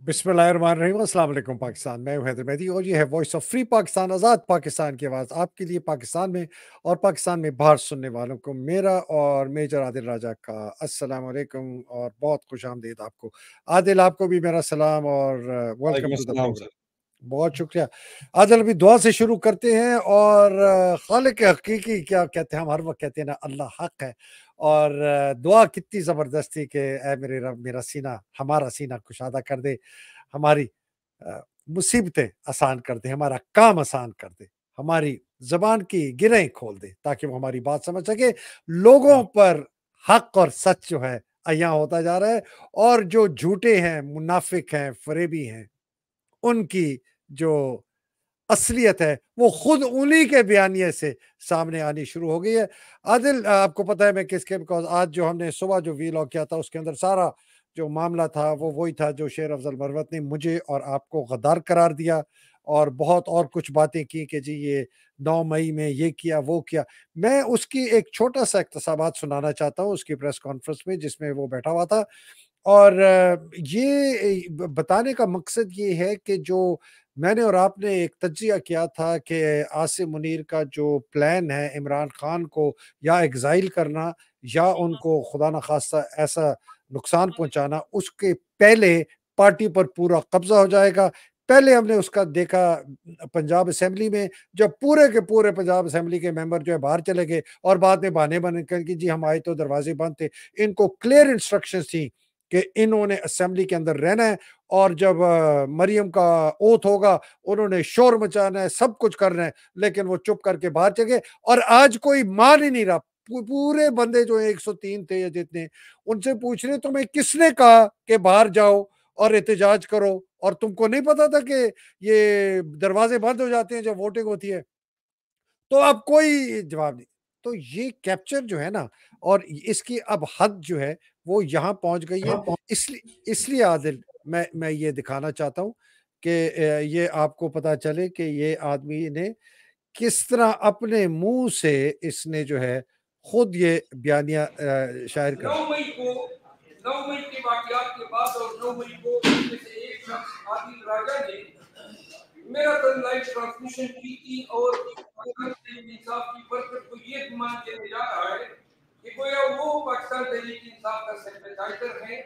बिस्मिल्लाहिर्रहमानिर्रहीम। अस्सलाम वालेकुम पाकिस्तान। मैं हूं हैदर मेहदी और ये है वॉइस ऑफ फ्री पाकिस्तान, आज़ाद पाकिस्तान की आवाज़ आपके लिए पाकिस्तान में और पाकिस्तान में बाहर सुनने वालों को मेरा और मेजर आदिल राजा का अस्सलाम वालेकुम और बहुत खुशामदीद आपको। आदिल, आपको भी मेरा सलाम और वेलकम वालेकुम टू द अस्सलाम प्रोग्राम। सर। बहुत शुक्रिया। आदिल, अभी दुआ से शुरू करते हैं और खालिक हकीकी क्या कहते हैं, हम हर वक्त कहते हैं ना, अल्लाह हक है। और दुआ कितनी ज़बरदस्त थी कि ऐ मेरे रब मेरा सीना, हमारा सीना कुशादा कर दे, हमारी मुसीबतें आसान कर दे, हमारा काम आसान कर दे, हमारी ज़बान की गिरें खोल दे ताकि वो हमारी बात समझ सके। लोगों हाँ, पर हक और सच जो है अय्यां होता जा रहा है और जो झूठे हैं, मुनाफिक हैं, फरेबी हैं, उनकी जो असलियत है वो खुद उन्हीं के बयानिए से सामने आनी शुरू हो गई है। आदिल, आपको पता है मैं किसके, बिकॉज़ आज जो हमने सुबह जो वीलॉग किया था उसके अंदर सारा जो मामला था वो वही था जो शेर अफ़ज़ल मरवत ने मुझे और आपको गद्दार करार दिया और बहुत और कुछ बातें की कि जी ये 9 मई में ये किया, वो किया। मैं उसकी एक छोटा-सा इक़्तिसाबात सुनाना चाहता हूँ उसकी प्रेस कॉन्फ्रेंस में जिसमें वो बैठा हुआ था। और ये बताने का मकसद ये है कि जो मैंने और आपने एक तज्ज़िया किया था कि आसिम मुनीर का जो प्लान है इमरान खान को या एक्साइल करना या उनको खुदा न खास्ता ऐसा नुकसान पहुंचाना, उसके पहले पार्टी पर पूरा कब्जा हो जाएगा। पहले हमने उसका देखा पंजाब असेंबली में, जब पूरे के पूरे पंजाब असेंबली के मेंबर जो है बाहर चले गए और बाद में बहाने बन कर कि जी हम आए तो दरवाजे बंद थे। इनको क्लियर इंस्ट्रक्शंस थी कि इन्होंने असेंबली के अंदर रहना है और जब मरियम का ओथ होगा उन्होंने शोर मचाना है, सब कुछ करना है, लेकिन वो चुप करके बाहर चले गए। और आज कोई मान ही नहीं रहा, पूरे बंदे जो 103 थे या जितने, उनसे पूछ रहे तुम्हें किसने कहा कि बाहर जाओ और एहतजाज करो, और तुमको नहीं पता था कि ये दरवाजे बंद हो जाते हैं जब वोटिंग होती है? तो अब कोई जवाब नहीं। तो ये कैप्चर जो है ना, और इसकी अब हद जो है वो यहाँ पहुँच गई है। इसलिए इसलिए आदिल, मैं ये दिखाना चाहता हूँ कि ये आपको पता चले कि ये आदमी ने किस तरह अपने मुँह से इसने जो है खुद ये बयानिया शायर कर 9 मई को 9 मई के वाक़यात के बाद और 9 मई को इनमें से एक शख्स आदिल राजा ने मैराथन लाइव ट्रांसमिशन की थी और इंसाफ की बरकत को ये गुमान किया जा रहा है कि गोया वो पाकिस्तान तहरीक इंसाफ का सिंपैथाइजर है।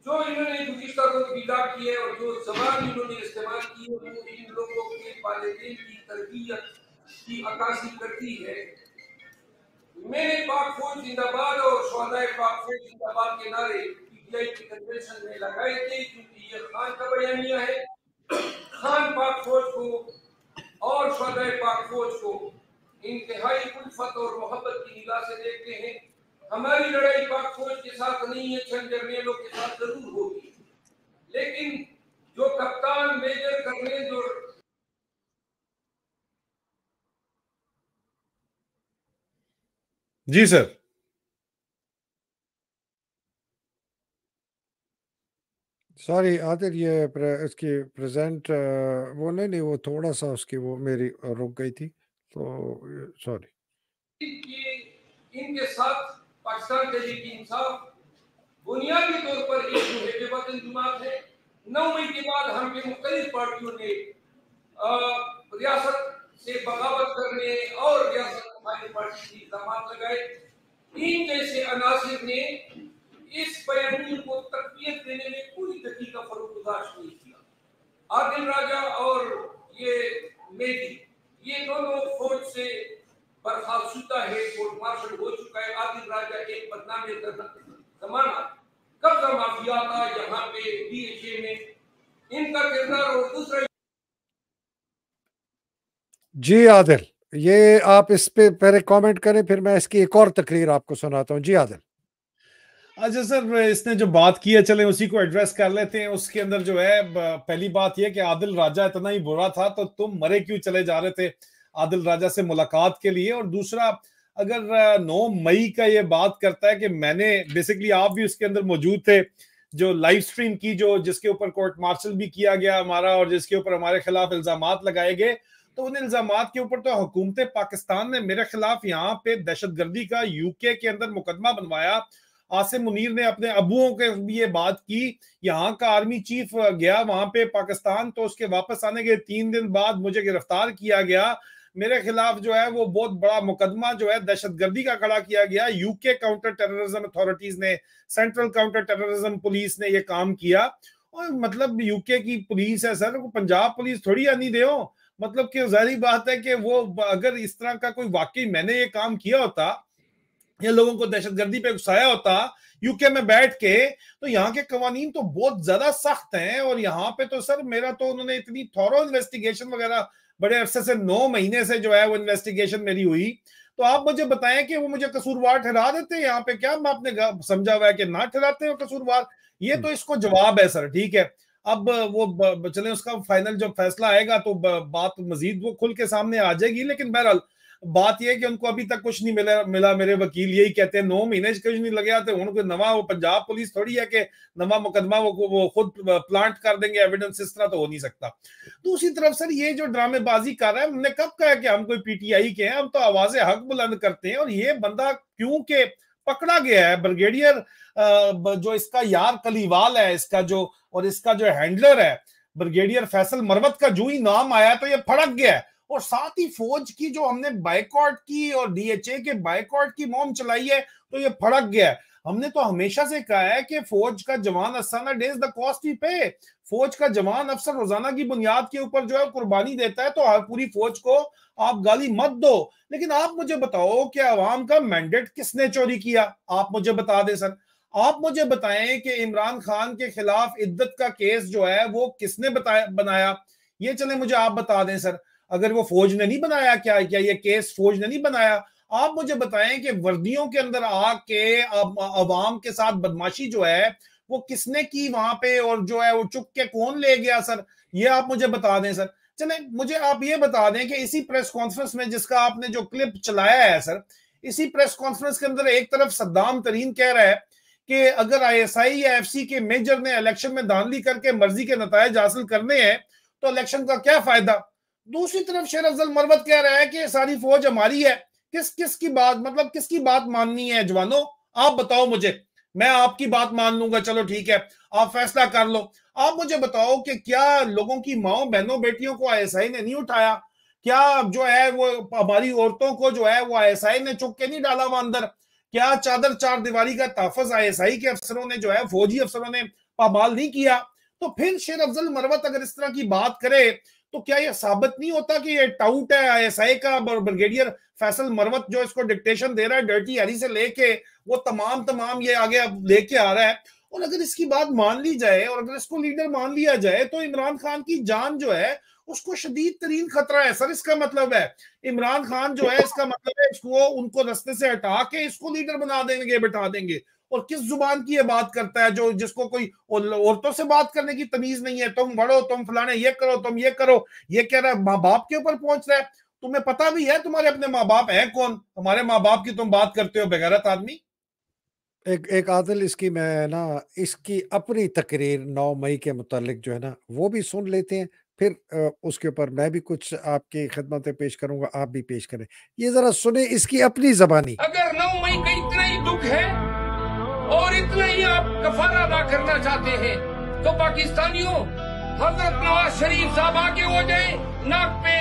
जो इन्होंने गुज़िश्ता रोज़ विदा की है और जो ज़बान इन्होंने इस्तेमाल की है वो इन लोगों के वालिदैन की तरबियत की अक्कासी करती है। मैंने पाक फौज जिंदाबाद और शोहदाए पाक फौज जिंदाबाद के नारे पीटीआई की कन्वेंशन में लगाए थे क्योंकि ये खान का बयानिया है। खान पाक फौज को और शोहदाए पाक फौज को इंतहाई उल्फत और मोहब्बत की निगाह से देखते हैं। हमारी लड़ाई पाक फौज के साथ नहीं है, चंद जर्नेलों के साथ जरूर होगी, लेकिन जो कप्तान मेजर कर्नल जो जी सर। सॉरी आदिल, ये इसकी प्रेजेंट वो नहीं वो थोड़ा सा उसकी वो मेरी रुक गई थी, तो सॉरी। इनके साथ पाकिस्तान तहरीक इंसाफ बुनियादी तौर पर एक मुहब्बत इंतजाम है। 9 मई के बाद हम पे मुख्तलिफ पार्टियों ने रियासत से बगावत करने और रियासत मुखालिफ पार्टी की इल्जामात लगाए। इन जैसे अनासिर ने इस बयानी को तकवीत देने में पूरी दकीका फरोगदाश्त नहीं किया। आदिल राजा और ये मेदी, ये दोनों फौज से बर्खास्तुदा है, कोर्ट मार्शल हो चुका है। आदिल राजा एक बदनामी जमाना कब्जा माफिया था यहाँ पे डीएचए में, इनका किरदार और दूसरा। जी आदिल, ये आप इस पे पहले कमेंट करें, फिर मैं इसकी एक और तकरीर आपको सुनाता हूँ। जी आदिल। अच्छा सर, इसने जो बात की है चले उसी को एड्रेस कर लेते हैं। उसके अंदर जो है पहली बात यह कि आदिल राजा इतना ही बुरा था तो तुम मरे क्यों चले जा रहे थे आदिल राजा से मुलाकात के लिए। और दूसरा, अगर 9 मई का ये बात करता है कि मैंने बेसिकली, आप भी उसके अंदर मौजूद थे, जो लाइव स्ट्रीम की, जो जिसके ऊपर कोर्ट मार्शल भी किया गया हमारा और जिसके ऊपर हमारे खिलाफ इल्जामात लगाए गए, तो उन इल्जामात के ऊपर तो हुकूमत पाकिस्तान ने मेरे खिलाफ यहाँ पे दहशतगर्दी का यूके के अंदर मुकदमा बनवाया आसिम मुनीर ने अपने अबुओं के भी ये बात की, यहाँ का आर्मी चीफ गया वहां पे पाकिस्तान, तो उसके वापस आने के 3 दिन बाद मुझे गिरफ्तार किया गया, मेरे खिलाफ जो है वो बहुत बड़ा मुकदमा जो है दहशतगर्दी का खड़ा किया गया। यूके काउंटर टेररिज्म अथॉरिटीज ने, सेंट्रल काउंटर टेररिज्म पुलिस ने ये काम किया। और मतलब यूके की पुलिस है सर, पंजाब पुलिस थोड़ी आनी दे हो, मतलब कि जाहिर बात है कि वो अगर इस तरह का कोई वाकई मैंने ये काम किया होता, ये लोगों को दहशतगर्दी पे उकसाया होता यूके में बैठ के, तो यहाँ के कवानीन तो बहुत ज्यादा सख्त हैं। और यहाँ पे तो सर मेरा तो उन्होंने इतनी थॉरो इन्वेस्टिगेशन वगैरह, बड़े अरसे से 9 महीने से जो है वो इन्वेस्टिगेशन मेरी हुई, तो आप मुझे बताएं कि वो मुझे कसूरवार ठहरा देते हैं यहाँ पे? क्या आपने समझा हुआ है कि ना ठहराते हो कसूरवार? ये तो इसको जवाब है सर, ठीक है। अब वो चले उसका फाइनल जब फैसला आएगा तो बात मजीद वो खुल के सामने आ जाएगी। लेकिन बहरहाल बात यह है कि उनको अभी तक कुछ नहीं मिला। मेरे वकील यही कहते हैं 9 महीने कुछ नहीं लगे आते उनको। नवा वो पंजाब पुलिस थोड़ी है कि नवा मुकदमा वो खुद प्लांट कर देंगे एविडेंस, इस तरह तो हो नहीं सकता। दूसरी तरफ सर ये जो ड्रामेबाजी कर रहा है, हमने कब कहा कि हम कोई पीटीआई के हैं? हम तो आवाज़े हक बुलंद करते हैं। और ये बंदा क्योंकि पकड़ा गया है, ब्रिगेडियर जो इसका यार कलीवाल है, इसका जो हैंडलर है ब्रिगेडियर फैसल मरवत का, जो ही नाम आया तो ये फड़क गया है। और साथ ही फौज की जो हमने बाइकआउट की और डीएचए के बाइकआउट की मुहिम चलाई है तो ये फड़क गया है। हमने तो हमेशा से कहा है कि फौज का जवान असाना डेज द कॉस्ट ही पे। फौज का जवान अफसर रोजाना की बुनियाद के ऊपर जो है कुर्बानी देता है, तो पूरी फौज को आप गाली मत दो। लेकिन आप मुझे बताओ कि अवाम का मैंडेट किसने चोरी किया? आप मुझे बता दें सर। आप मुझे बताएं कि इमरान खान के खिलाफ इद्दत का केस जो है वो किसने बनाया? ये चले मुझे आप बता दें सर। अगर वो फौज ने नहीं बनाया, क्या ये केस फौज ने नहीं बनाया? आप मुझे बताएं कि वर्दियों के अंदर आके अवाम के साथ बदमाशी जो है वो किसने की वहां पे, और जो है वो चुप के कौन ले गया सर? ये आप मुझे बता दें सर। चले मुझे आप ये बता दें कि इसी प्रेस कॉन्फ्रेंस में जिसका आपने जो क्लिप चलाया है सर, इसी प्रेस कॉन्फ्रेंस के अंदर एक तरफ सद्दाम तरीन कह रहा है कि अगर आईएसआई या एफसी के मेजर ने इलेक्शन में धांधली करके मर्जी के नतायज हासिल करने हैं तो इलेक्शन का क्या फायदा? दूसरी तरफ शेर अफजल मरवत कह रहा है कि सारी फौज हमारी है। किसकी बात, मतलब किसकी बात माननी है जवानों? आप बताओ मुझे, मैं आपकी बात मान लूंगा, चलो ठीक है, आप फैसला कर लो। आप मुझे बताओ कि क्या लोगों की माओ बहनों बेटियों को आईएसआई ने नहीं उठाया? क्या जो है वो हमारी औरतों को जो है वो आईएसआई ने चुक के नहीं डाला वहां अंदर? क्या चादर चार दीवारी का तहफ़्फ़ुज़ आईएसआई के अफसरों ने जो है, फौजी अफसरों ने पामाल नहीं किया? तो फिर शेर अफजल मरवत अगर इस तरह की बात करे तो क्या यह साबित नहीं होता कि ये टाउट है आईएसआई का? ब्रिगेडियर फैसल मरवत जो इसको डिक्टेशन दे रहा है डर्टी हैरी से लेके वो तमाम ये आगे लेके आ रहा है। और अगर इसकी बात मान ली जाए और अगर इसको लीडर मान लिया जाए तो इमरान खान की जान जो है उसको शदीद तरीन खतरा है सर। इसका मतलब है इमरान खान जो है, इसका मतलब है इसको उनको रास्ते से हटा के इसको लीडर बना देंगे, बैठा देंगे। और किस जुबान की ये बात करता है जो जिसको कोई औरतों से बात करने की तमीज नहीं है? तुम बढ़ो, तुम फलाने ये करो, तुम ये करो, ये कह रहा है माँ बाप के ऊपर पहुंच रहा है। तुम्हें पता भी है तुम्हारे अपने माँ बाप है कौन? हमारे माँ बाप की तुम बात करते हो बेगैरत आदमी। एक आदिल इसकी मैं ना इसकी अपनी तकरीर 9 मई के मुतालिक जो है ना वो भी सुन लेते हैं, फिर उसके ऊपर मैं भी कुछ आपकी खिदमतें पेश करूंगा, आप भी पेश करें। ये जरा सुने इसकी अपनी जबानी। अगर 9 मई का इतना ही दुख है और इतना ही आप कफारा अदा करना चाहते हैं तो पाकिस्तानियों, हजरत नवाज शरीफ साहब आगे हो जाए, नाक पे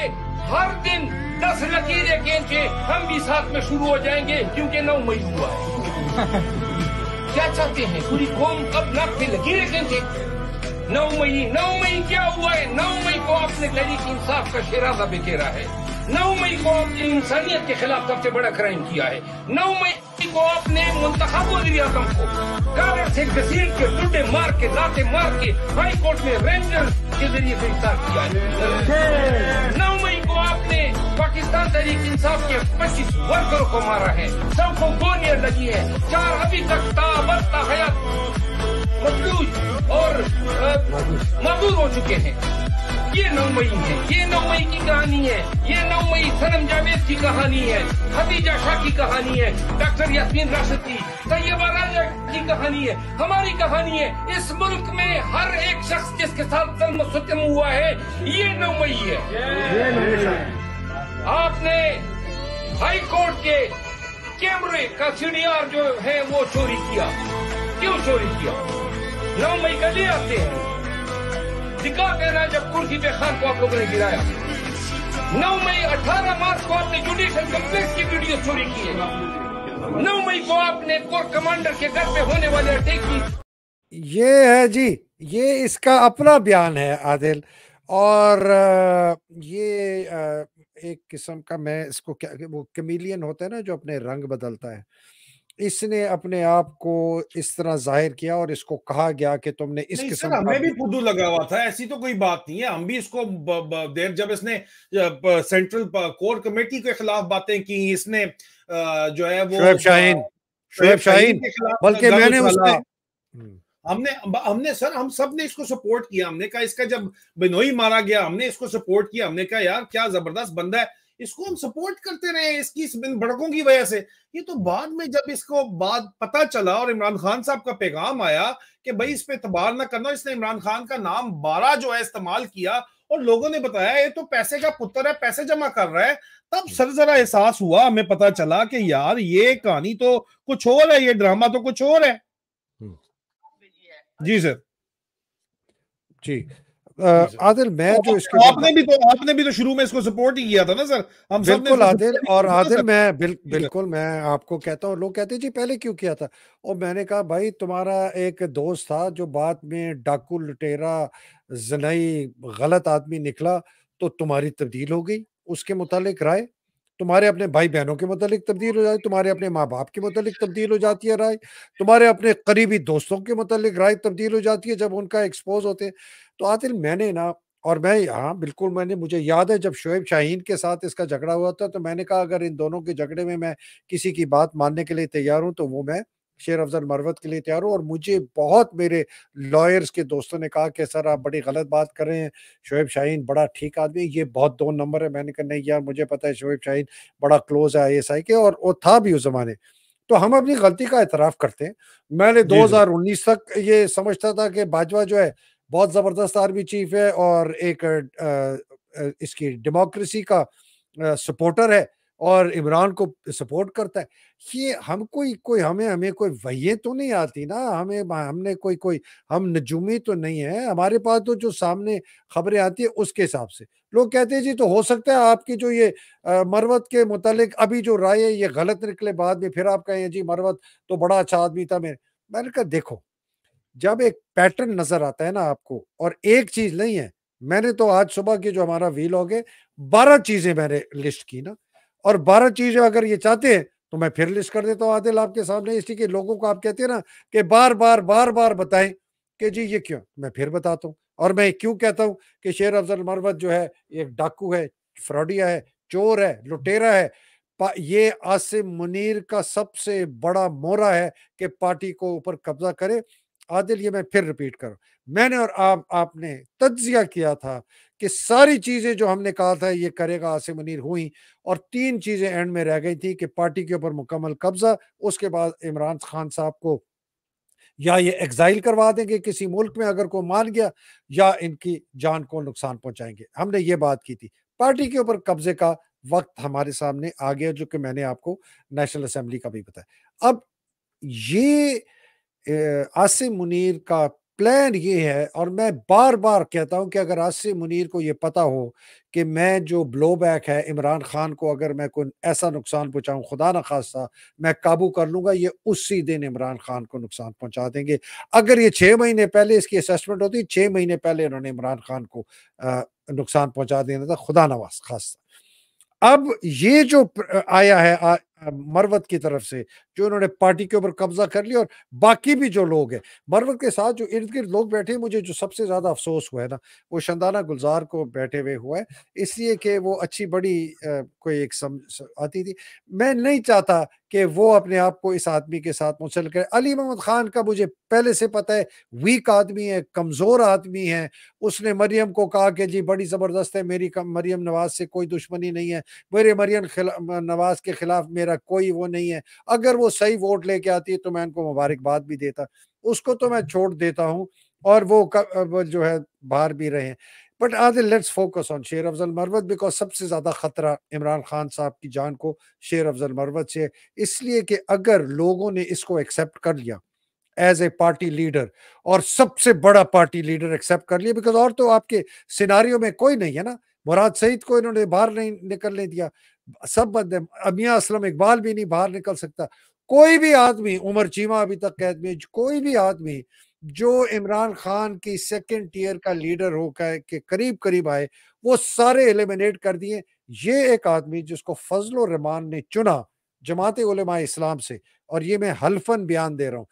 हर दिन 10 लकीरें खींचे, हम भी साथ में शुरू हो जाएंगे क्योंकि 9 मई हुआ है। क्या चाहते हैं? पूरी कौम कब नाक पे लकीरें खींचे? 9 मई क्या हुआ है? 9 मई को आपने तहरीक इंसाफ का शिराजा बिखेरा है। 9 मई को आपने इंसानियत के खिलाफ सबसे बड़ा क्राइम किया है। 9 मई को आपने मुंतखब वज़ीर-ए-आज़म को कागज से घसीट के डुड्डे मार के लाते मार के हाई कोर्ट में रेंजर के जरिए गिरफ्तार किया है। 9 मई को आपने पाकिस्तान तहरीक इंसाफ के 25 वर्करों को मारा है, सबको गोलियां लगी है, 4 अभी तक ताबत हयात मफलूज और मजदूर हो चुके हैं। ये 9 मई है, ये 9 मई की कहानी है, ये 9 मई सनम जावेद की कहानी है, खदीजा शाह की कहानी है, डॉक्टर यास्मीन राशिद की, तैयबा राजा की कहानी है, हमारी कहानी है। इस मुल्क में हर एक शख्स जिसके साथ ज़ुल्म सितम हुआ है, ये 9 मई है। आपने हाई कोर्ट के कैमरे का सीडीआर जो है वो चोरी किया। क्यों चोरी किया? 9 मई का ले आते हैं, दिखा देना जब कुर्सी पे खान को आप लोगों ने गिराया। 9 मई 18 मार्च को आपने जुडिशियल कम्प्लेक्स की वीडियो चोरी की है। 9 मई को आपने कोर कमांडर के घर पे होने वाले अटैक की। ये है जी, ये इसका अपना बयान है आदिल। और ये एक किस्म का, मैं इसको क्या, वो कमीलियन होता है ना जो अपने रंग बदलता है, इसने अपने आप को इस तरह जाहिर किया और इसको कहा गया कि तुमने इस नहीं किस्म सर, का। हमें भी फुदू लगा हुआ था, ऐसी तो कोई बात नहीं है। हम भी इसको देर जब इसने सेंट्रल कोर कमेटी के खिलाफ बातें की, इसने जो है वो शोएब शाहीन के खिलाफ बल्कि गल मैंने उछाला। उसमें हमने सर, हम सब ने इसको सपोर्ट किया। हमने कहा इसका जब बिनोई मारा गया, हमने इसको सपोर्ट किया। हमने कहा यार क्या जबरदस्त बंदा है, इसको हम सपोर्ट करते रहे इसकी इस भड़कों की वजह से। ये तो बाद में जब इसको बाद पता चला और इमरान खान साहब का पैगाम आया कि भाई इस पे एतबार ना करना, इसने इमरान खान का नाम 12 जो है इस्तेमाल किया और लोगों ने बताया ये तो पैसे का पुत्र है, पैसे जमा कर रहा है, तब सर जरा एहसास हुआ, हमें पता चला कि यार ये कहानी तो कुछ और है, ये ड्रामा तो कुछ और है। जी सर। जी आदिल, मैं जो इसके आपने भी तो शुरू में इसको सपोर्ट ही किया था ना सर, हम सब ने बिल्कुल आदिल। और आदिल मैं बिल्कुल बिल्कुल मैं आपको कहता हूँ, लोग कहते हैं जी पहले क्यों किया था, और मैंने कहा भाई तुम्हारा एक दोस्त था जो बाद में डाकू लुटेरा जनाई गलत आदमी निकला, तो तुम्हारी तब्दील हो गई उसके मुतालिक राय, तुम्हारे अपने भाई बहनों के मुतालिक तब्दील हो जाती, तुम्हारे अपने माँ बाप के मुतालिक तब्दील हो जाती है राय, तुम्हारे अपने करीबी दोस्तों के मुतालिक राय तब्दील हो जाती है जब उनका एक्सपोज होते हैं। तो आदिल मैंने ना, और मैं, हाँ बिल्कुल, मुझे याद है जब शोएब शाहीन के साथ इसका झगड़ा हुआ था तो मैंने कहा अगर इन दोनों के झगड़े में मैं किसी की बात मानने के लिए तैयार हूं तो वो मैं शेर अफजल मरवत के लिए तैयार हूं। और मुझे बहुत मेरे लॉयर्स के दोस्तों ने कहा कि सर आप बड़ी गलत बात कर रहे हैं, शोएब शाहीन बड़ा ठीक आदमी है, ये बहुत 2 नंबर है। मैंने कहा नहीं यार, मुझे पता है शोएब शाहीन बड़ा क्लोज है ISI के, और वो था भी उस जमाने। तो हम अपनी गलती का एतराफ करते हैं। मैंने 2019 तक ये समझता था कि बाजवा जो है बहुत जबरदस्त आर्मी चीफ है और एक इसकी डेमोक्रेसी का सपोर्टर है और इमरान को सपोर्ट करता है। ये हम कोई हमें कोई वही तो नहीं आती ना, हमने कोई हम नजूमी तो नहीं है, हमारे पास तो जो सामने खबरें आती है उसके हिसाब से लोग कहते हैं जी तो हो सकता है आपकी जो ये मरवत के मुतालिक अभी जो राय है ये गलत निकले, बाद में फिर आप कहें जी मरवत तो बड़ा अच्छा आदमी था। मैंने कहा देखो, जब एक पैटर्न नजर आता है ना आपको, और एक चीज नहीं है, मैंने तो आज सुबह की जो हमारा वीलॉग है 12 चीजें मैंने लिस्ट की ना, और 12 चीजें अगर ये चाहते हैं तो मैं फिर लिस्ट कर देता हूँ आदिल आपके सामने, इसलिए कि लोगों को आप कहते हैं ना कि बार बार बताएं कि जी ये क्यों, मैं फिर बताता हूँ। और मैं क्यों कहता हूँ कि शेर अफजल मरवत जो है एक डाकू है, फ्रॉडिया है, चोर है, लुटेरा है, ये आसिम मुनीर का सबसे बड़ा मोहरा है कि पार्टी को ऊपर कब्जा करे। आदिल ये मैं फिर रिपीट करूं, मैंने और आपने तज्जिया किया था कि सारी चीजें जो हमने कहा था ये करेगा आसिम मुनीर हुई, और 3 चीजें एंड में रह गई थी कि पार्टी के ऊपर मुकम्मल कब्जा, उसके बाद इमरान खान साहब को या ये एग्जाइल करवा देंगे किसी मुल्क में अगर को मान गया, या इनकी जान को नुकसान पहुंचाएंगे। हमने ये बात की थी, पार्टी के ऊपर कब्जे का वक्त हमारे सामने आ गया, जो कि मैंने आपको नेशनल असेंबली का भी बताया। अब ये आसिम मुनीर का प्लान ये है, और मैं बार बार कहता हूं कि अगर आसिम मुनीर को ये पता हो कि मैं जो ब्लो बैक है इमरान खान को, अगर मैं कोई ऐसा नुकसान पहुंचाऊं, खुदा ना खास्ता मैं काबू कर लूंगा, ये उसी दिन इमरान खान को नुकसान पहुंचा देंगे। अगर ये 6 महीने पहले इसकी असेसमेंट होती, 6 महीने पहले इन्होंने इमरान खान को नुकसान पहुंचा देना था, खुदा ना खास्ता। अब ये जो आया है मरवत की तरफ से, जो इन्होंने पार्टी के ऊपर कब्जा कर लिया, और बाकी भी जो लोग हैं मरवत के साथ जो इर्द गिर्द लोग बैठे, मुझे जो सबसे ज्यादा अफसोस हुआ है ना वो शंदाना गुलजार को बैठे हुए हुआ है, इसलिए कि वो अच्छी बड़ी कोई एक आती थी। मैं नहीं चाहता कि वो अपने आप को इस आदमी के साथ मुंसलिक करे। अली मोहम्मद खान का मुझे पहले से पता है, वीक आदमी है, कमजोर आदमी है। उसने मरियम को कहा कि जी बड़ी जबरदस्त है, मेरी मरियम नवाज से कोई दुश्मनी नहीं है, मेरे मरियम नवाज के खिलाफ मेरा कोई वो नहीं है, अगर वो सही वोट लेके आती है तो मैं उनको मुबारकबाद भी देता, उसको तो मैं छोड़ देता हूं, और वो जो है बाहर भी रहे। But Adil let's focus on شیر افضل مروت بیکاز سب سے زیادہ خطرہ عمران خان صاحب کی جان کو شیر افضل مروت سے، اس لیے کہ اگر لوگوں نے اس کو ایکسیپٹ کر لیا ایز اے پارٹی لیڈر، اور سب سے بڑا پارٹی لیڈر ایکسیپٹ کر لیا، بیکاز اور تو آپ کے سیناریو میں کوئی نہیں ہے نا، مراد سعید کو انہوں نے باہر نہیں نکلنے دیا، سب بندے، میاں اسلم اقبال بھی نہیں باہر نکل سکتا، کوئی بھی آدمی، عمر چیمہ ابھی تک قید میں، کوئی بھی آدمی جو عمران خان کی سیکنڈ ٹیئر کا لیڈر ہو کے قریب قریب آئے، وہ سارے ایلیمنیٹ کر دیے۔ یہ ایک آدمی جس کو فضل الرحمان نے چنا جماعت علماء اسلام سے، اور یہ میں حلفاً بیان دے رہا ہوں،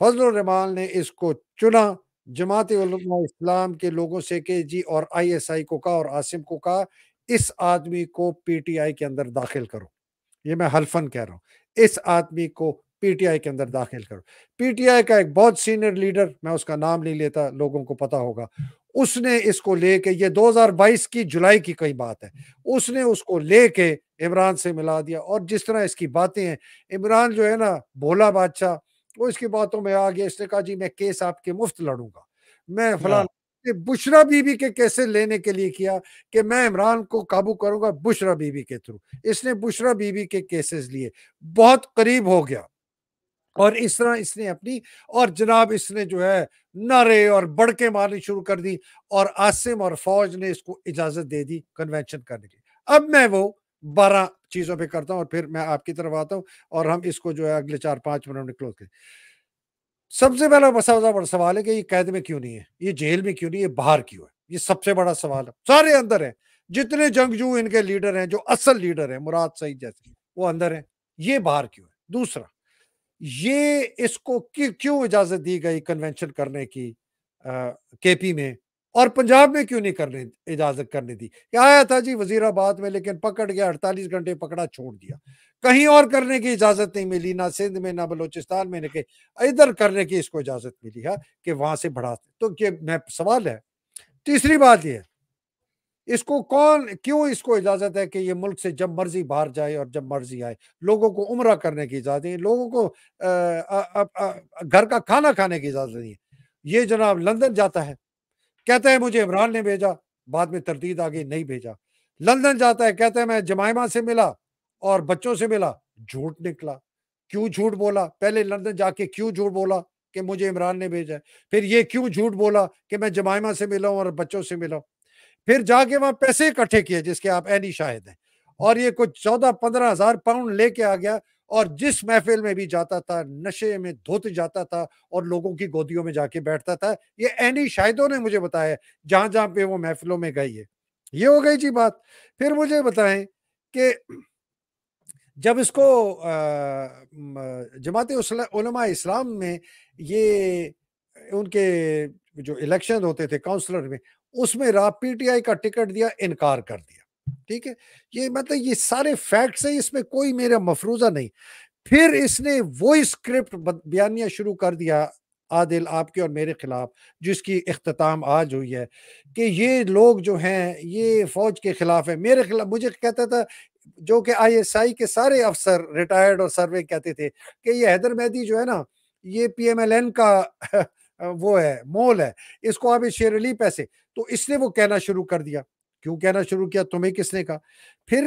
فضل الرحمان نے اس کو چنا جماعت علماء اسلام کے لوگوں سے کہ جی، اور آئی ایس آئی کو کہا اور عاصم کو کہا اس آدمی کو پی ٹی آئی کے اندر داخل کرو، یہ میں حلفاً کہہ رہا ہوں، اس آدمی کو پی ٹی آئی کے اندر داخل کرو۔ پی ٹی آئی کا ایک بہت سینئر لیڈر، میں اس کا نام نہیں لیتا، لوگوں کو پتا ہوگا، اس نے اس کو لے کے، یہ 2022 کی جولائی کی کئی بات ہے، اس نے اس کو لے کے عمران سے ملا دیا، اور جس طرح اس کی باتیں ہیں، عمران جو ہے نا بھولا بادشاہ، وہ اس کی باتوں میں آ گیا، اس نے کہا جی میں کیس آپ کے مفت لڑوں گا، میں فلاں بشرا بی بی کے کیسے لینے کے لیے کیا کہ میں عمران کو قابو کروں گا بشرا بی بی کے تھرو، اس نے بشرا بی بی کے کیسز لیے، بہت قریب ہو گیا، اور اس طرح اس نے اپنی، اور جناب اس نے جو ہے نعرے اور بڑکے مارنی شروع کر دی، اور عاصم اور فوج نے اس کو اجازت دے دی کنونشن کرنے کی۔ اب میں وہ 12 چیزوں پہ کرتا ہوں اور پھر میں آپ کی طرف آتا ہوں، اور ہم اس کو جو ہے اگلے 4-5 منٹ میں کلوز کریں۔ سب سے پہلا بڑا سوال ہے کہ یہ قید میں کیوں نہیں ہے، یہ جیل میں کیوں نہیں ہے، باہر کیوں ہے، یہ سب سے بڑا سوال ہے۔ سارے اندر ہیں، جتنے جنگجو ان کے لیڈر ہیں، جو اصل لیڈر ہیں مراد سعید جیسے، وہ اندر ہیں، یہ باہر کیوں ہے۔ دوسرا، یہ اس کو کیوں اجازت دی گئی کنونشن کرنے کی کے پی میں، اور پنجاب میں کیوں نہیں اجازت کرنے دی؟ کہ آیا تھا جی وزیر آباد میں، لیکن پکڑ گیا، 48 گھنٹے پکڑا، چھوڑ دیا، کہیں اور کرنے کی اجازت نہیں ملی، نہ سندھ میں، نہ بلوچستان میں، کہ ادھر کرنے کی اس کو اجازت ملی ہے کہ وہاں سے بڑھا، تو یہ میں سوال ہے۔ تیسری بات یہ ہے، اس کو کیوں اس کو اجازت ہے کہ یہ ملک سے جب مرضی باہر جائے اور جب مرضی آئے، لوگوں کو عمرہ کرنے کی اجازت نہیں، لوگوں کو گھر کا کھانا کھانے کی اجازت نہیں ہے۔ یہ جناب لندن جاتا ہے، کہتا ہے مجھے عمران نے بھیجا، بعد میں تردید آ گئی، نہیں بھیجا۔ لندن جاتا ہے، کہتا ہے میں جمائمہ سے ملا اور بچوں سے ملا، جھوٹ نکلا۔ کیوں جھوٹ بولا؟ پہلے لندن جا کے کیوں جھوٹ بولا کہ مجھے عمران نے بھیجا؟ پھر یہ کیوں جھوٹ بولا کہ میں جمائمہ سے ملا ہوں اور بچوں سے ملا؟ پھر جا کے وہاں پیسے اکٹھے کیے جس کے آپ عینی شاہد ہیں، اور یہ کچھ 14-15 ہزار پاؤنڈ لے کے آ گیا، اور جس محفل میں بھی جاتا تھا نشے میں دھوت جاتا تھا اور لوگوں کی گودیوں میں جا کے بیٹھتا تھا۔ یہ عینی شاہدوں نے مجھے بتایا جہاں جہاں پہ وہ محفلوں میں گئی ہے۔ یہ ہو گئی جی بات۔ پھر مجھے بتائیں کہ جب اس کو جماعت علماء اسلام میں یہ ان کے جو الیکشن ہوتے تھے کاؤنسلر میں، اس میں پی ٹی آئی کا ٹکٹ دیا، انکار کر دیا، ٹھیک ہے، یہ مطلب یہ سارے فیکٹس ہیں، اس میں کوئی میرا مفروضہ نہیں۔ پھر اس نے وہی اسکرپٹ بیانیہ شروع کر دیا عادل آپ کے اور میرے خلاف، جس کی اختتام آج ہوئی ہے، کہ یہ لوگ جو ہیں یہ فوج کے خلاف ہے، میرے خلاف، مجھے کہتا تھا، جو کہ آئی ایس آئی کے سارے افسر ریٹائرڈ اور سروے کہتے تھے کہ یہ حیدر مہدی جو ہے نا، یہ پی ایم ایل این کا وہ ہے، مول ہے، اس کو آپ شیر علی پیسے، تو اس نے وہ کہنا شروع کر دیا۔ کیوں کہنا شروع کیا؟ تمہیں کس نے کہا؟ پھر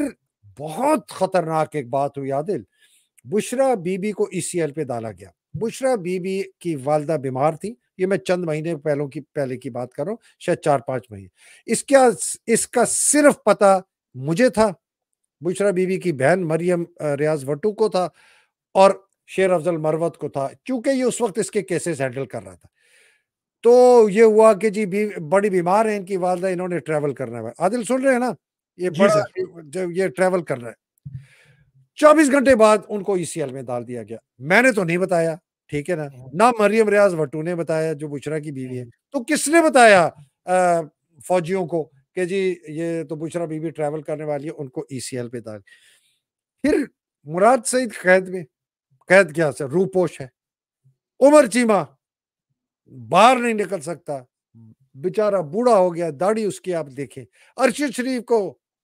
بہت خطرناک ایک بات ہوئی عادل، بشرا بی بی کو ای سی ایل پہ ڈالا گیا۔ بشرا بی بی کی والدہ بیمار تھی، یہ میں چند مہینے پہلے کی بات کر رہا ہوں، شاید 4-5 مہینے۔ اس کا صرف پتہ مجھے تھا، بشرا بی بی کی بہن مریم ریاض وٹو کو تھا، اور شیر افضل مروت کو تھا، چونکہ یہ اس وقت اس کے کیسز ہینڈل کر رہا تھا۔ تو یہ ہوا کہ جی بڑی بیمار ہیں ان کی والدہ، انہوں نے ٹریول کرنا ہے۔ عادل سن رہے ہیں نا، یہ بڑا یہ ٹریول کر رہا ہے۔ 24 گھنٹے بعد ان کو ای سی ایل میں ڈال دیا گیا۔ میں نے تو نہیں بتایا، ٹھیک ہے نا، نہ مریم ریاض وٹو نے بتایا جو بشرا کی بیوی ہے، تو کس نے بتایا فوجیوں کو کہ جی یہ تو بشرا بیوی ٹریول کرنے والی ہے، ان کو ای سی ایل پہ ڈال۔ پھر مراد سعید قید میں، قید کیا سے روپوش ہے، عمر چیمہ باہر نہیں نکل سکتا، بیچارہ بوڑھا ہو گیا، داڑھی اس کی آپ دیکھیں، ارشد شریف کو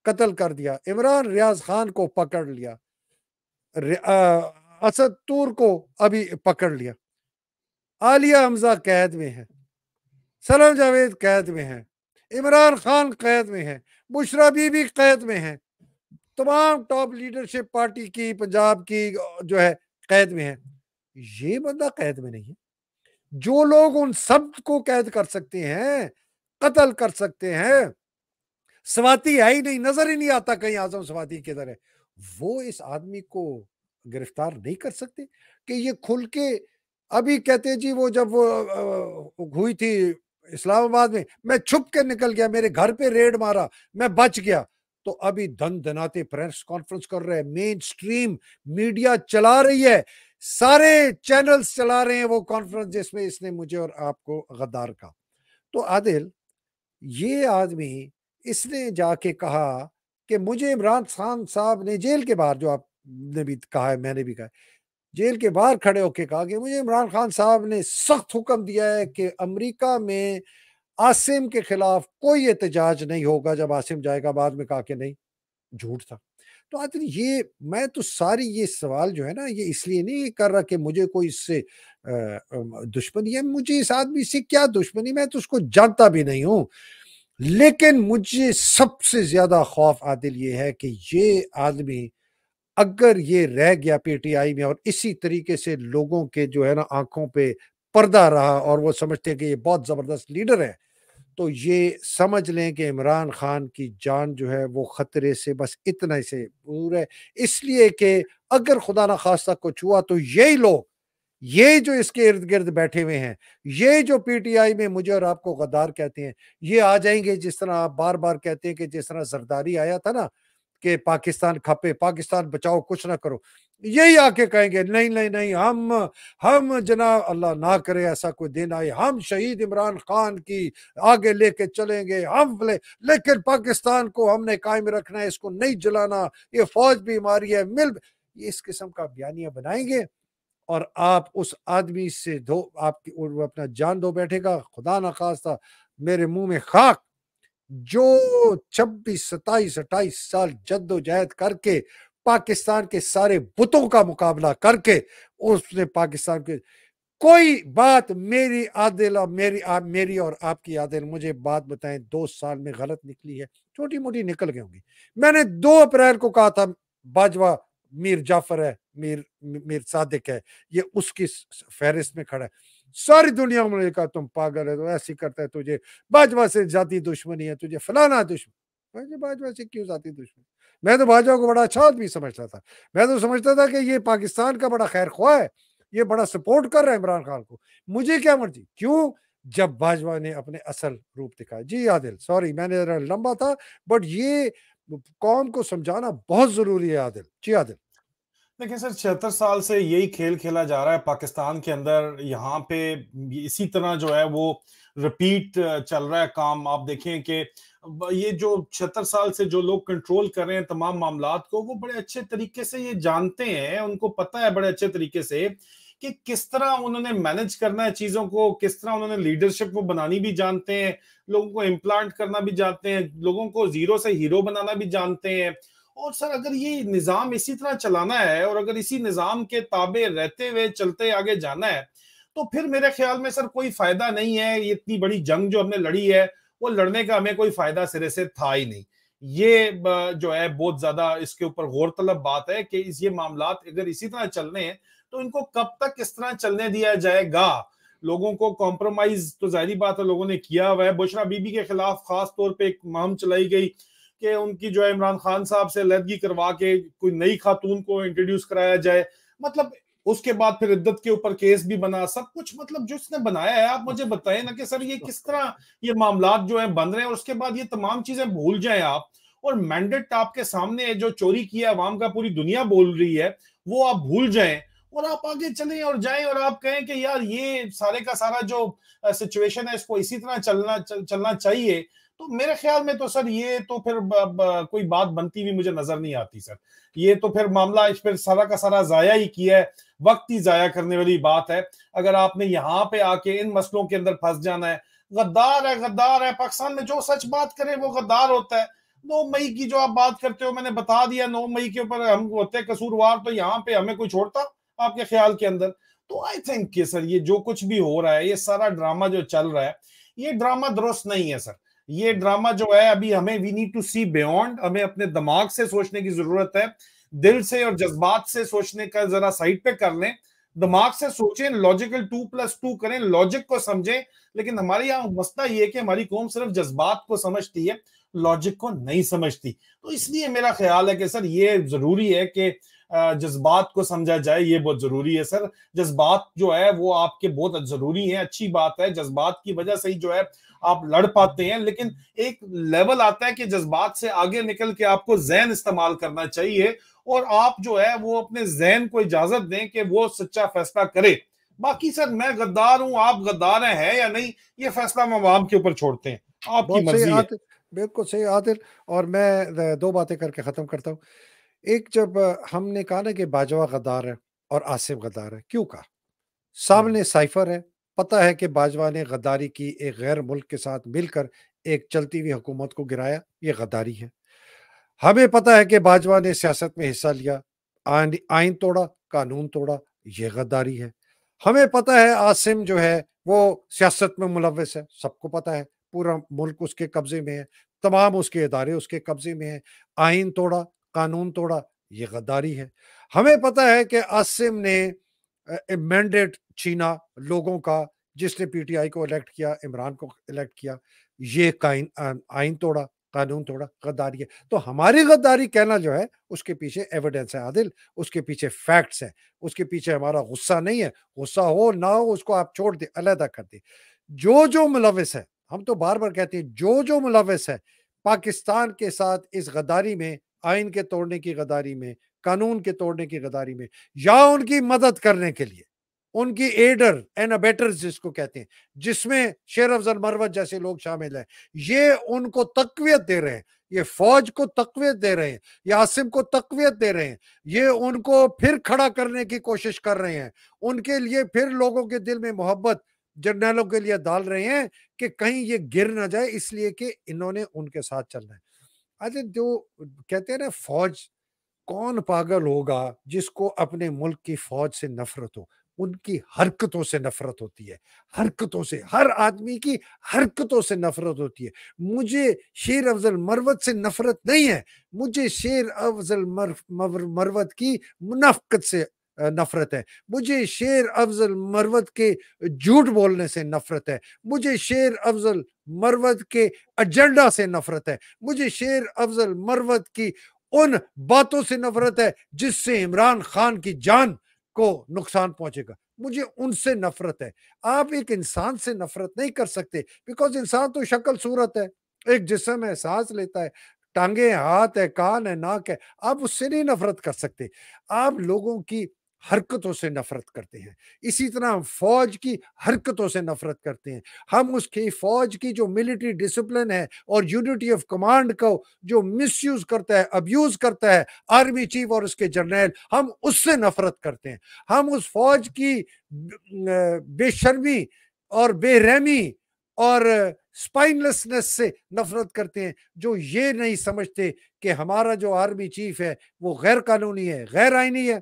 قتل کر دیا، عمران ریاض خان کو پکڑ لیا، اسد تور کو ابھی پکڑ لیا، عالیہ حمزہ قید میں ہے، سلام جاوید قید میں ہے، इमरान खान कैद में है, बुशरा बीबी कैद में है, तमाम टॉप लीडरशिप पार्टी की पंजाब की जो है कैद में है। ये बंदा कैद में नहीं है। जो लोग उन सब को कैद कर सकते हैं, कत्ल कर सकते हैं, स्वाति है ही नहीं, नजर ही नहीं आता कहीं आजम स्वाति किधर है, वो इस आदमी को गिरफ्तार नहीं कर सकते कि ये खुल के अभी कहते हैं जी वो जब वो हुई थी इस्लामाबाद में, मैं छुप के निकल गया, मेरे घर पे रेड मारा, मैं बच गया। तो अभी धन धनाते प्रेस कॉन्फ्रेंस कर रहे हैं, मेन स्ट्रीम मीडिया चला रही है, सारे चैनल्स चला रहे हैं वो कॉन्फ्रेंस जिसमें इसने मुझे और आपको गद्दार का। तो आदिल, ये आदमी इसने जाके कहा कि मुझे इमरान खान साहब ने जेल के बाहर, जो आपने भी कहा है मैंने भी कहा, जेल के बाहर खड़े होके कहा कि मुझे इमरान खान साहब ने सख्त हुक्म दिया है कि अमेरिका में आसिम के खिलाफ कोई एहतजाज नहीं होगा जब आसिम जाएगा। बाद में कहा कि नहीं, झूठ था। तो आखिर ये मैं तो सारी ये सवाल जो है ना, ये इसलिए नहीं कर रहा कि मुझे कोई इससे दुश्मनी है, मुझे इस आदमी से क्या दुश्मनी, मैं तो उसको जानता भी नहीं हूं। लेकिन मुझे सबसे ज्यादा खौफ आदिल ये है कि ये आदमी अगर ये रह गया पीटीआई में और इसी तरीके से लोगों के जो है ना आंखों पे पर्दा रहा और वो समझते हैं कि ये बहुत जबरदस्त लीडर है, तो ये समझ लें कि इमरान खान की जान जो है वो खतरे से बस इतना ही से दूर है। इसलिए कि अगर खुदा ना खास्ता कुछ हुआ तो यही लोग, ये जो इसके इर्द गिर्द बैठे हुए हैं, ये जो पीटीआई में मुझे और आपको गद्दार कहते हैं, ये आ जाएंगे जिस तरह आप बार बार कहते हैं कि जिस तरह जरदारी आया था ना कि पाकिस्तान खपे, पाकिस्तान बचाओ, कुछ ना करो, यही आके कहेंगे नहीं नहीं नहीं, हम जनाब अल्लाह ना करे ऐसा कोई दिन आए, हम शहीद इमरान खान की आगे लेके चलेंगे, लेकिन पाकिस्तान को हमने कायम रखना है, इसको नहीं जलाना, ये फौज भी हमारी है, ये इस किस्म का बयानिया बनाएंगे और आप उस आदमी से धो आपकी वो अपना जान दो बैठेगा। खुदा ना खास्ता मेरे मुंह में खाक, जो 26 27 28 साल जद्दोजहद करके पाकिस्तान के सारे बुतों का मुकाबला करके उसने पाकिस्तान के कोई बात मेरी आदिल और मेरी और आपकी आदिल, मुझे बात बताएं 2 साल में गलत निकली है? छोटी मोटी निकल गई होंगी। मैंने 2 अप्रैल को कहा था बाजवा मीर जाफर है, मीर सादिक है, ये उसकी फहरिस्त में खड़ा है। सारी दुनिया में कहा तुम पागल है, तो ऐसी करता है, तुझे बाजवा से जाती दुश्मनी है, तुझे फलाना दुश्मन। बाजवा से क्यों जाती दुश्मनी? मैं तो बाजवा को बड़ा अच्छा आदमी समझता था। मैं तो समझता था कि ये पाकिस्तान का बड़ा खैर ख्वाह है, ये बड़ा सपोर्ट कर रहा है इमरान खान को। मुझे क्या मर्जी, क्यों? जब बाजवा ने अपने असल रूप दिखाया। जी आदिल, सॉरी मैंने जरा लंबा था, बट ये कौम को समझाना बहुत जरूरी है आदिल। जी आदिल। देखिए सर, 76 साल से यही खेल खेला जा रहा है पाकिस्तान के अंदर। यहाँ पे इसी तरह जो है वो रिपीट चल रहा है काम। आप देखें कि ये जो 76 साल से जो लोग कंट्रोल कर रहे हैं तमाम मामलात को, वो बड़े अच्छे तरीके से ये जानते हैं, उनको पता है बड़े अच्छे तरीके से कि किस तरह उन्होंने मैनेज करना है चीजों को, किस तरह उन्होंने लीडरशिप वो बनानी भी जानते हैं, लोगों को इम्प्लांट करना भी जानते हैं, लोगों को जीरो से हीरो बनाना भी जानते हैं। और सर अगर ये निजाम इसी तरह चलाना है और अगर इसी निजाम के ताबे रहते हुए चलते आगे जाना है, तो फिर मेरे ख्याल में सर कोई फायदा नहीं है। ये इतनी बड़ी जंग जो हमने लड़ी है, वो लड़ने का हमें कोई फायदा सिरे से था ही नहीं। ये जो है बहुत ज्यादा इसके ऊपर गौर तलब बात है कि ये मामलात अगर इसी तरह चलने हैं तो इनको कब तक इस तरह चलने दिया जाएगा। लोगों को कॉम्प्रोमाइज तो जाहिर बात है लोगों ने किया हुआ है। बुशरा बीबी के खिलाफ खास तौर पे एक मुहिम चलाई गई कि उनकी जो है इमरान खान साहब से अलहदगी करवा के कोई नई खातून को इंट्रोड्यूस कराया जाए। मतलब उसके बाद फिर इद्दत के ऊपर केस भी बना, सब कुछ मतलब जो इसने बनाया है। आप मुझे बताएं ना कि सर ये किस तरह ये मामलात जो है बन रहे हैं और उसके बाद ये तमाम चीजें भूल जाएं आप, और मैंडेट आपके सामने है, जो चोरी किया अवाम का पूरी दुनिया बोल रही है, वो आप भूल जाएं और आप आगे चलें और जाएं और आप कहें कि यार ये सारे का सारा जो सिचुएशन है इसको इसी तरह चलना चाहिए। तो मेरे ख्याल में तो सर ये तो फिर कोई बात बनती हुई मुझे नजर नहीं आती सर। ये तो फिर मामला फिर सारा का सारा जाया ही किया है, वक्त ही जाया करने वाली बात है। अगर आपने यहाँ पे आके इन मसलों के अंदर फंस जाना है, गद्दार है पाकिस्तान में जो सच बात करे वो गद्दार होता है। 9 मई की जो आप बात करते हो, मैंने बता दिया 9 मई के ऊपर हम होते कसूरवार, तो यहाँ पे हमें कोई छोड़ता आपके ख्याल के अंदर? तो आई थिंक कि सर ये जो कुछ भी हो रहा है, ये सारा ड्रामा जो चल रहा है, ये ड्रामा दुरुस्त नहीं है सर। یہ ڈرامہ جو ہے ابھی ہمیں we need to see beyond, ہمیں اپنے دماغ سے سوچنے کی ضرورت ہے، دل سے اور جذبات سے سوچنے کا ذرا سائڈ پہ کر لیں، دماغ سے سوچیں، لاجیکل 2+2 کریں، لاجک کو سمجھیں. لیکن ہماری یہاں مسئلہ یہ ہے کہ ہماری قوم صرف جذبات کو سمجھتی ہے، لاجک کو نہیں سمجھتی. تو اس لیے میرا خیال ہے کہ سر یہ ضروری ہے کہ جذبات کو سمجھا جائے، یہ بہت ضروری ہے سر. جذبات جو ہے وہ آپ کے بہت ضروری ہیں، اچھی بات ہے، جذبات کی وجہ سے ہی جو ہے آپ لڑ پاتے ہیں. لیکن ایک لیول آتا ہے کہ جذبات سے آگے نکل کے آپ کو ذہن استعمال کرنا چاہیے، اور آپ جو ہے وہ اپنے ذہن کو اجازت دیں کہ وہ سچا فیصلہ کرے. باقی سر میں غدار ہوں، آپ غدار ہیں یا نہیں، یہ فیصلہ ہم عوام کے اوپر چھوڑتے ہیں، آپ کی بہت صحیح مرضی ہے. عادل، بالکل صحیح عادل. اور میں دو باتیں کر کے ختم کرتا ہوں. ایک، جب ہم نے کہا نا کہ باجوہ غدار ہے اور آصف غدار ہے، کیوں کہا؟ سامنے سائفر ہے، پتہ ہے کہ باجوہ نے غداری کی، ایک غیر ملک کے ساتھ مل کر ایک چلتی ہوئی حکومت کو گرایا، یہ غداری ہے. ہمیں پتہ ہے کہ باجوہ نے سیاست میں حصہ لیا، آئین توڑا، قانون توڑا، یہ غداری ہے. ہمیں پتہ ہے عاصم جو ہے وہ سیاست میں ملوث ہے، سب کو پتہ ہے، پورا ملک اس کے قبضے میں ہے، تمام اس کے ادارے اس کے قبضے میں ہیں، آئین توڑا، قانون توڑا، یہ غداری ہے. ہمیں پتہ ہے کہ عاصم نے مینڈیٹ چھینا لوگوں کا، جس نے پی ٹی آئی کو الیکٹ کیا، عمران کو الیکٹ کیا، یہ آئین توڑا، قانون توڑا، غداری ہے. تو ہماری غداری کہنا جو ہے اس کے پیچھے ایویڈنس ہے عادل، اس کے پیچھے فیکٹس ہیں، اس کے پیچھے ہمارا غصہ نہیں ہے. غصہ ہو نہ ہو اس کو آپ چھوڑ دیں، علیحدہ کر دیں. جو ملوث ہے، ہم تو بار بار کہتے ہیں جو ملوث ہے پاکستان کے ساتھ اس غداری میں، آئین کے توڑنے کی غداری میں، قانون کے توڑنے کی غداری میں، یا ان کی مدد کرنے کے لیے، ان کی ایڈر اینڈ ابیٹرز جس کو کہتے ہیں، جس میں شیر افضل مروت جیسے لوگ شامل ہیں، یہ ان کو تقویت دے رہے ہیں، یہ فوج کو تقویت دے رہے ہیں، یہ عاصم کو تقویت دے رہے ہیں، یہ ان کو پھر کھڑا کرنے کی کوشش کر رہے ہیں، ان کے لیے پھر لوگوں کے دل میں محبت جرنیلوں کے لیے ڈال رہے ہیں کہ کہیں یہ گر نہ جائے، اس لیے کہ انہوں نے ان کے ساتھ چلنا ہے. اچھا، جو کہتے ہیں نا فوج، کون پاگل ہوگا جس کو اپنے ملک کی فوج سے نفرت ہو؟ ان کی حرکتوں سے نفرت ہوتی ہے، حرکتوں سے، ہر آدمی کی حرکتوں سے نفرت ہوتی ہے. مجھے شیر افضل مروت سے نفرت نہیں ہے، مجھے شیر افضل مروت کی منافقت سے نفرت ہے، مجھے شیر افضل مروت کے جھوٹ بولنے سے نفرت ہے، مجھے شیر افضل مروت کے ایجنڈا سے نفرت ہے، مجھے شیر افضل مروت کی ان باتوں سے نفرت ہے جس سے عمران خان کی جان کو نقصان پہنچے گا، مجھے ان سے نفرت ہے. آپ ایک انسان سے نفرت نہیں کر سکتے، بیکاز انسان تو شکل صورت ہے، ایک جسم ہے، سانس لیتا ہے، ٹانگیں، ہاتھ ہے، کان ہے، ناک ہے، آپ اس سے نہیں نفرت کر سکتے. آپ لوگوں کی حرکتوں سے نفرت کرتے ہیں. اسی طرح ہم فوج کی حرکتوں سے نفرت کرتے ہیں. ہم اس کی فوج کی جو ملٹری ڈسپلن ہے اور یونٹی آف کمانڈ کو جو مس یوز کرتا ہے، ابیوز کرتا ہے آرمی چیف اور اس کے جرنیل، ہم اس سے نفرت کرتے ہیں. ہم اس فوج کی بے شرمی اور بے رحمی اور سپائنلیسنس سے نفرت کرتے ہیں، جو یہ نہیں سمجھتے کہ ہمارا جو آرمی چیف ہے وہ غیر قانونی ہے، غیر آئینی ہے.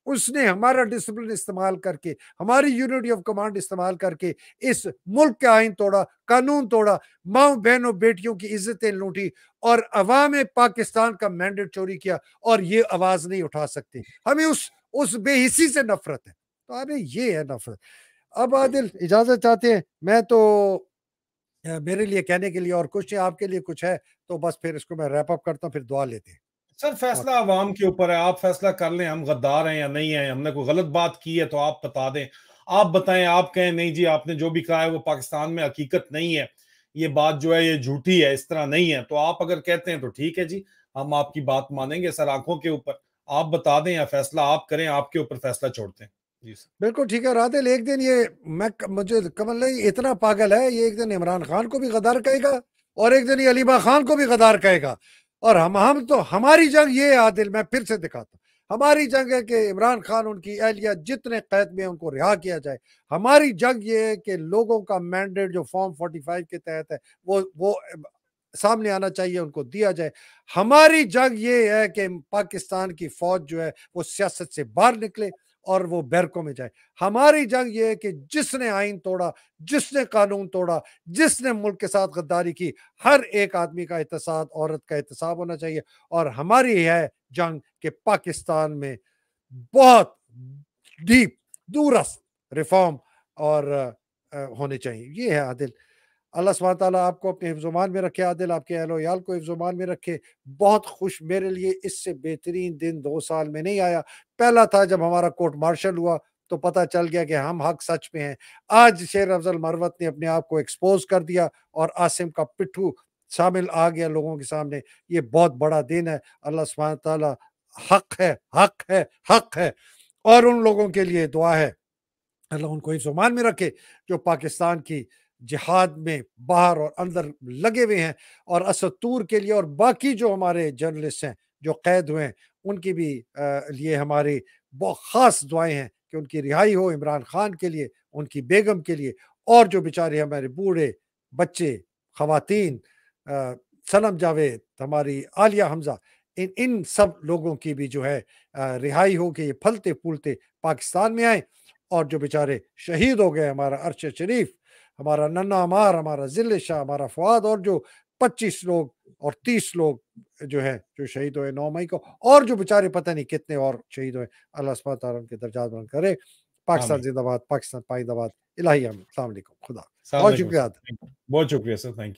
اس نے ہمارا ڈسپلن استعمال کر کے، ہماری یونٹی آف کمانڈ استعمال کر کے اس ملک کا آئین توڑا، قانون توڑا، ماؤں بہنوں بیٹیوں کی عزتیں لوٹی اور عوام پاکستان کا مینڈیٹ چوری کیا، اور یہ آواز نہیں اٹھا سکتے. ہمیں اس بے حسی سے نفرت ہے. تو ہمیں یہ ہے نفرت. اب عادل اجازت چاہتے ہیں، میں تو میرے لیے کہنے کے لیے اور کچھ ہے، آپ کے لیے کچھ ہے تو بس پھر اس کو میں ریپ اپ کرتا ہوں، پھر دعا لیتے ہیں. سر فیصلہ عوام کے اوپر ہے، آپ فیصلہ کر لیں ہم غدار ہیں یا نہیں ہیں، ہم نے کوئی غلط بات کی ہے تو آپ بتا دیں، آپ بتائیں، آپ کہیں نہیں جی آپ نے جو بھی کہا ہے وہ پاکستان میں حقیقت نہیں ہے، یہ بات جو ہے یہ جھوٹی ہے، اس طرح نہیں ہے. تو آپ اگر کہتے ہیں تو ٹھیک ہے جی، ہم آپ کی بات مانیں گے سر آنکھوں کے اوپر. آپ بتا دیں یا فیصلہ آپ کریں، آپ کے اوپر فیصلہ چھوڑتے ہیں. جی سر بالکل ٹھیک ہے عادل. ایک دن یہ مجھے کمل نہیں اتنا پاگل ہے، یہ ایک دن عمران خان کو بھی غدار کہے گا اور ایک دن یہ علی ماہ خان کو بھی غدار کہے گا. اور ہم تو ہماری جنگ یہ ہے عادل، میں پھر سے دکھاتا ہوں، ہماری جنگ ہے کہ عمران خان ان کی اہلیہ جتنے قید میں ان کو رہا کیا جائے. ہماری جنگ یہ ہے کہ لوگوں کا مینڈیٹ جو فارم 45 کے تحت ہے وہ سامنے آنا چاہیے، ان کو دیا جائے. ہماری جنگ یہ ہے کہ پاکستان کی فوج جو ہے وہ سیاست سے باہر نکلے اور وہ بیرکوں میں جائیں. ہماری جنگ یہ ہے کہ جس نے آئین توڑا, جس نے قانون توڑا, جس نے ملک کے ساتھ غداری کی, ہر ایک آدمی کا احتساب, عورت کا احتساب ہونا چاہیے. اور ہماری ہے جنگ کہ پاکستان میں بہت ڈیپ دورست ریفارم اور ہونے چاہیے. یہ ہے عادل. اللہ سبحانہ تعالیٰ آپ کو اپنے حفظ و امان میں رکھے عادل, آپ کے اہل و عیال کو حفظ و امان میں رکھے. بہت خوش, میرے لیے اس سے بہترین دن 2 سال میں نہیں آیا. پہلا تھا جب ہمارا کورٹ مارشل ہوا تو پتہ چل گیا کہ ہم حق سچ پہ ہیں. آج شیر افضل مروت نے اپنے آپ کو ایکسپوز کر دیا اور عاصم کا پٹھو شامل آ گیا لوگوں کے سامنے. یہ بہت بڑا دن ہے. اللہ سبحانہ تعالیٰ حق ہے, حق ہے, حق ہے. اور ان لوگوں کے لیے دعا ہے اللہ ان کو حفظ و امان میں رکھے جو پاکستان کی جہاد میں باہر اور اندر لگے ہوئے ہیں. اور اسد طور کے لیے اور باقی جو ہمارے جرنلسٹ ہیں جو قید ہوئے ہیں ان کی بھی لیے ہماری بہت خاص دعائیں ہیں کہ ان کی رہائی ہو. عمران خان کے لیے, ان کی بیگم کے لیے, اور جو بیچارے ہمارے بوڑھے بچے, خواتین, سلم جاوید, ہماری عالیہ حمزہ, ان سب لوگوں کی بھی جو ہے رہائی ہو کہ یہ پھلتے پھولتے پاکستان میں آئیں. اور جو بیچارے شہید ہو گئے, ہمارا ارشد شریف, ہمارا ننا عمار, ہمارا ذل شاہ, ہمارا فواد, اور جو 25 لوگ اور 30 لوگ جو ہیں جو شہید ہوئے 9 مئی کو, اور جو بیچارے پتہ نہیں کتنے اور شہید ہوئے, اللہ سبحانہ تعالیٰ ان کے درجات بلند کرے. پاکستان زندہ باد, پاکستان پائندہ باد. الہی آمین. السلام علیکم. خدا. بہت شکریہ. بہت شکریہ سر, تھینک یو.